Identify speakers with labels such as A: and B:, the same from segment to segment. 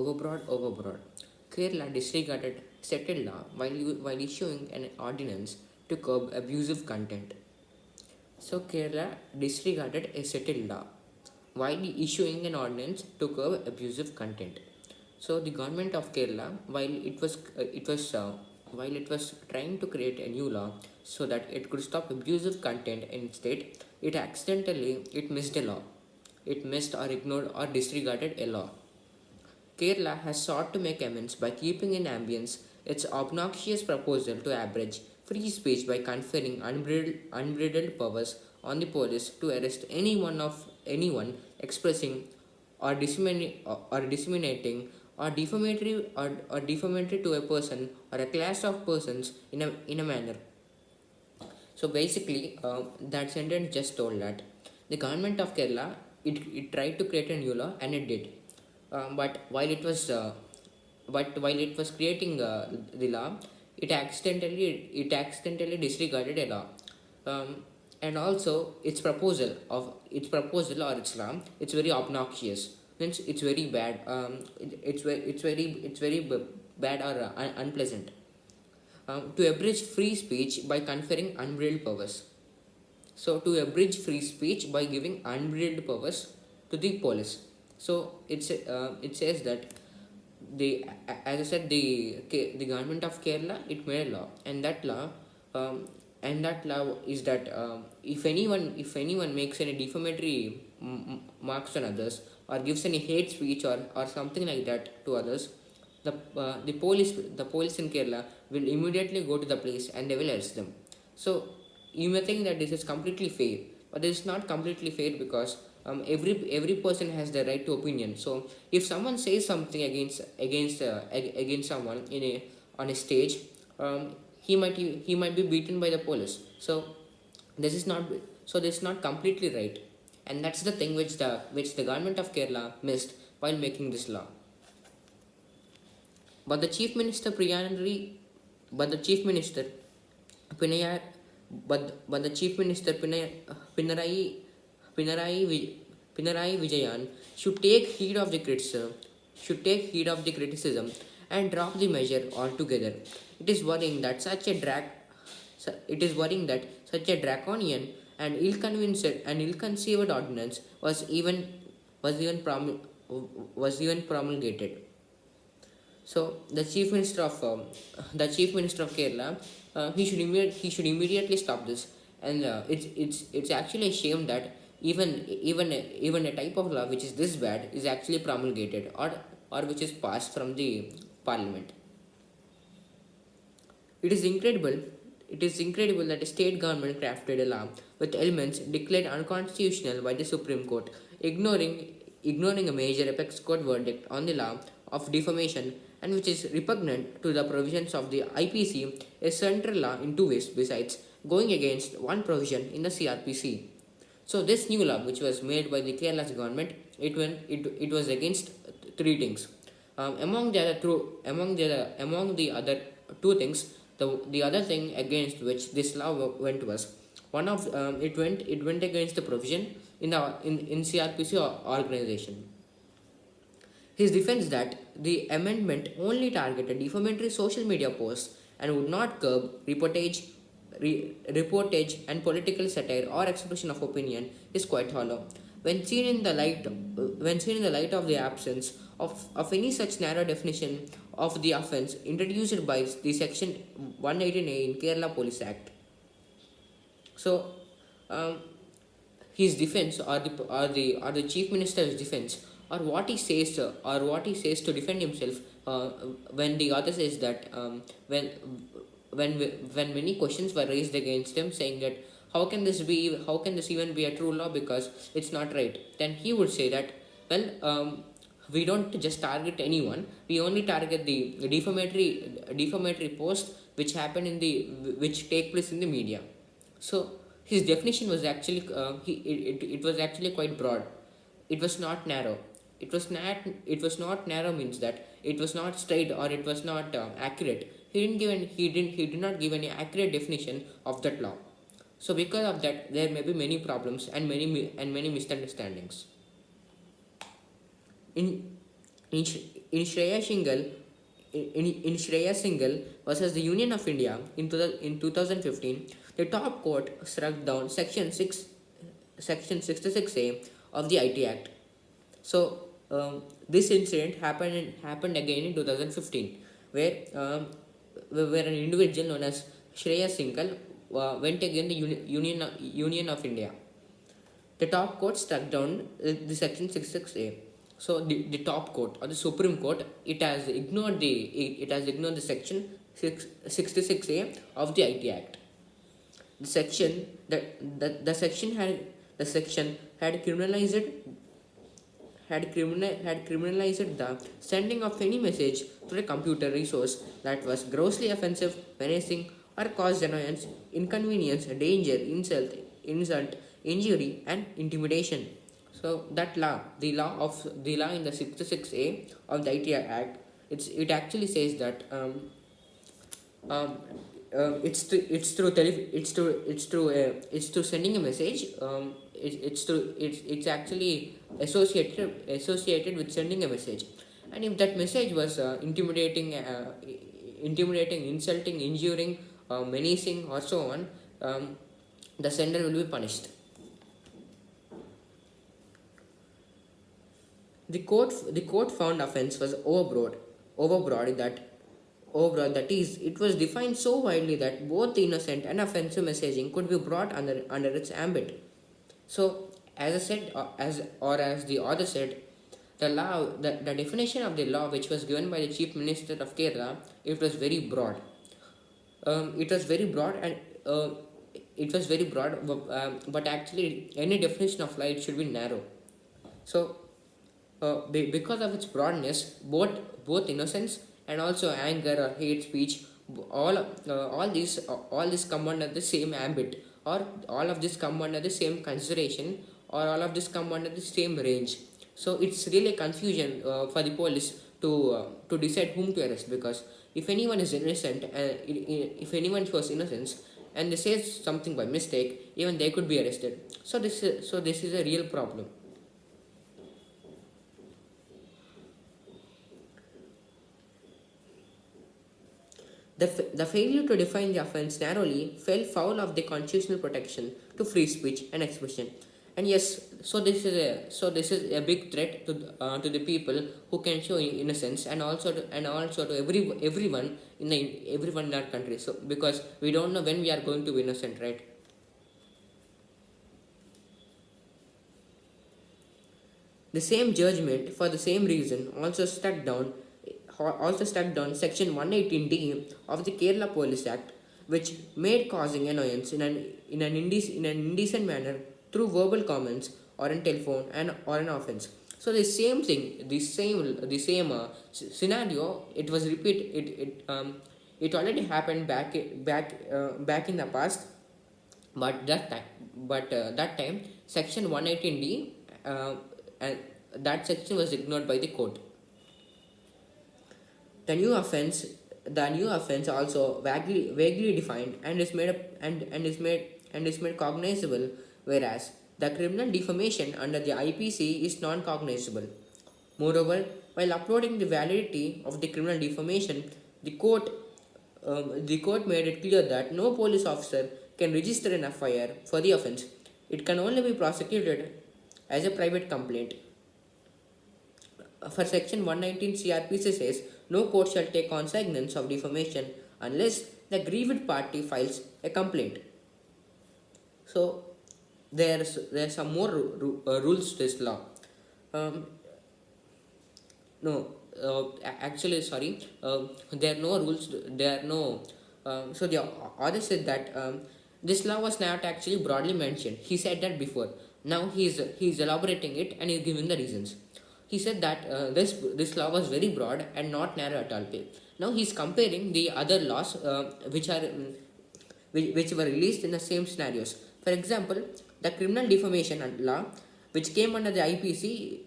A: Overbroad. Kerala disregarded settled law while issuing an ordinance to curb abusive content. So Kerala disregarded a settled law while issuing an ordinance to curb abusive content. So the government of Kerala, while it was trying to create a new law so that it could stop abusive content in state, it missed a law. It missed or ignored or disregarded a law. Kerala has sought to make amends by keeping in abeyance its obnoxious proposal to abridge free speech by conferring unbridled powers on the police to arrest anyone expressing or disseminating or defamatory to a person or a class of persons in a manner. So basically, that sentence just told that the government of Kerala it tried to create a new law and it did, but while it was creating the law, it accidentally disregarded a law, and also its proposal or its law, it's very obnoxious. Means it's very bad. It's very bad or unpleasant. To abridge free speech by conferring unbridled powers. So to abridge free speech by giving unbridled powers to the police. So it says that as I said, the government of Kerala it made a law, um, and that law is that if anyone makes any defamatory marks on others or gives any hate speech or something like that to others, the police in Kerala will immediately go to the place and they will arrest them. So you may think that this is completely fair, but this is not completely fair because every person has the right to opinion. So if someone says something against someone on a stage, he might be beaten by the police. So this is not completely right, and that's the thing which the government of Kerala missed while making this law. But the chief minister Priyanandri, but the chief minister Pinaya, but the chief minister Pinarayi Pinarayi Vijayan should take heed of the criticism and drop the measure altogether. It is worrying that such a draconian and ill-conceived ordinance was even prom- was even promulgated. So the chief minister of Kerala, he should immediately stop this, and it's actually a shame that even a type of law which is this bad is actually promulgated or which is passed from the parliament. It is incredible. It is incredible that a state government crafted a law with elements declared unconstitutional by the Supreme Court, ignoring a major apex court verdict on the law of defamation, and which is repugnant to the provisions of the IPC, a central law in two ways besides going against one provision in the CRPC. So this new law, which was made by the Kerala's government, it was against three things. Among the other two things, the other thing against which this law went was one of it went against the provision in CRPC organization. His defense that the amendment only targeted defamatory social media posts and would not curb reportage and political satire or expression of opinion is quite hollow. When seen in the light of the absence of any such narrow definition of the offence introduced by the section 118A in Kerala Police Act. So um, his defense or the chief minister's defense or what he says to defend himself, when the author says that, when many questions were raised against him saying that how can this even be a true law because it's not right, then he would say that, well, we don't just target anyone, we only target the defamatory posts which take place in the media. So his definition was actually it was actually quite broad. It was not narrow. It was not narrow means that it was not straight or it was not accurate. He did not give any accurate definition of that law. So because of that, there may be many problems and many misunderstandings. In in, in Shreya Singhal versus the Union of India in 2015, the top court struck down Section 66A of the IT Act. So this incident happened again in 2015, where an individual known as Shreya Singhal went against the Union of India. The top court struck down the Section 66A. So the top court or the Supreme Court, it has ignored the Section 66A of the IT Act. The section that the section had criminalized the sending of any message to a computer resource that was grossly offensive, menacing, or caused annoyance, inconvenience, danger, insult, injury, and intimidation. So that the law in the 66A of the IT Act, it actually says that it's through sending a message. It's actually associated with sending a message, and if that message was intimidating, insulting, injuring, menacing, or so on, the sender will be punished. The court found offense was overbroad that is, it was defined so widely that both the innocent and offensive messaging could be brought under its ambit. So, as I said, as the author said, the definition of the law which was given by the Chief Minister of Kerala, it was very broad. It was very broad and but actually any definition of law, it should be narrow. So, because of its broadness, both innocence and also anger or hate speech, all these come under the same ambit, or all of this come under the same consideration, or all of this come under the same range. So it's really a confusion for the police to decide whom to arrest, because if anyone is innocent, if anyone shows innocence and they say something by mistake, even they could be arrested. So this is a real problem. The failure to define the offence narrowly fell foul of the constitutional protection to free speech and expression. And yes, so this is a big threat to the people who can show innocence, and also to everyone in our country. So because we don't know when we are going to be innocent, right? The same judgment, for the same reason, also struck down Section 118D of the Kerala Police Act, which made causing annoyance in an indecent manner through verbal comments or on telephone or an offense. So the same thing, the same scenario, it was it already happened back in the past, but that time Section 118D, and that section was ignored by the court. The new offense also vaguely defined and is made cognizable, whereas the criminal defamation under the IPC is non-cognizable. Moreover, while uploading the validity of the criminal defamation, the court made it clear that no police officer can register an FIR for the offense. It can only be prosecuted as a private complaint. For Section 119 CRPC says, no court shall take cognizance of defamation unless the aggrieved party files a complaint. So there are some more rules to this law. There are no rules. There are no. So the author said that this law was not actually broadly mentioned. He said that before. Now he is elaborating it and he is giving the reasons. He said that this law was very broad and not narrow at all. Now he is comparing the other laws which were released in the same scenarios. For example, the criminal defamation law, which came under the IPC,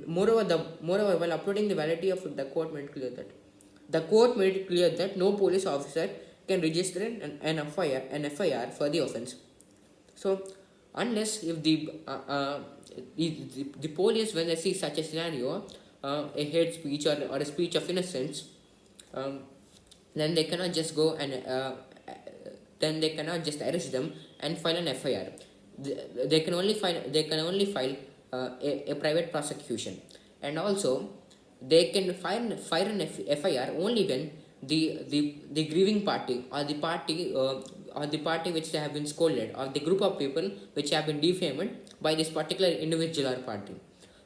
A: moreover, while uploading the validity of the court made it clear that no police officer can register an FIR for the offence. So unless if the police, when they see such a scenario, a hate speech or a speech of innocence, um, then they cannot just go and then they cannot just arrest them and file an FIR. They can only file a private prosecution, and also they can file an FIR only when the grieving party, or the party which they have been scolded, or the group of people which have been defamed by this particular individual or party.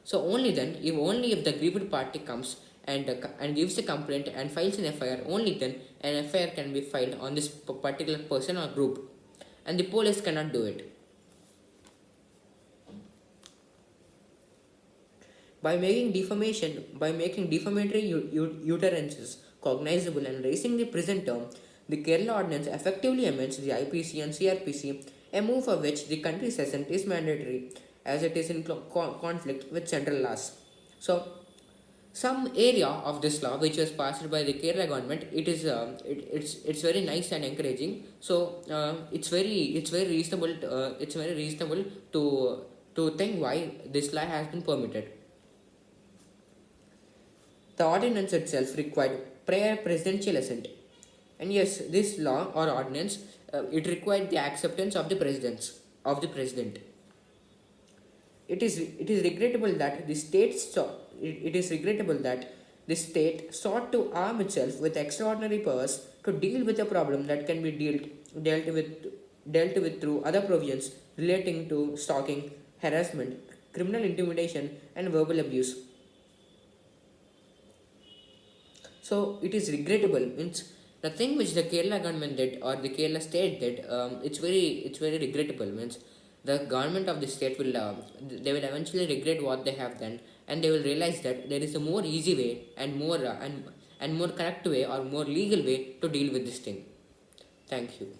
A: So only then, if the grieved party comes and gives a complaint and files an FIR, only then an FIR can be filed on this particular person or group, and the police cannot do it. By making defamatory utterances cognizable and raising the present term, the Kerala Ordinance effectively amends the IPC and CRPC, a move for which the country's assent is mandatory, as it is in conflict with central laws. So, some area of this law which was passed by the Kerala government, it's very nice and encouraging. So it's very reasonable to think why this law has been permitted. The ordinance itself required prior presidential assent, and yes, this law or ordinance, it required the acceptance of the president. It is regrettable that the state sought to arm itself with extraordinary powers to deal with a problem that can be dealt with through other provisions relating to stalking, harassment, criminal intimidation, and verbal abuse. So it is regrettable, means the thing which the Kerala government did or the Kerala state did, it's very regrettable. Means the government of the state will they will eventually regret what they have done, and they will realize that there is a more easy way and more correct way or more legal way to deal with this thing. Thank you.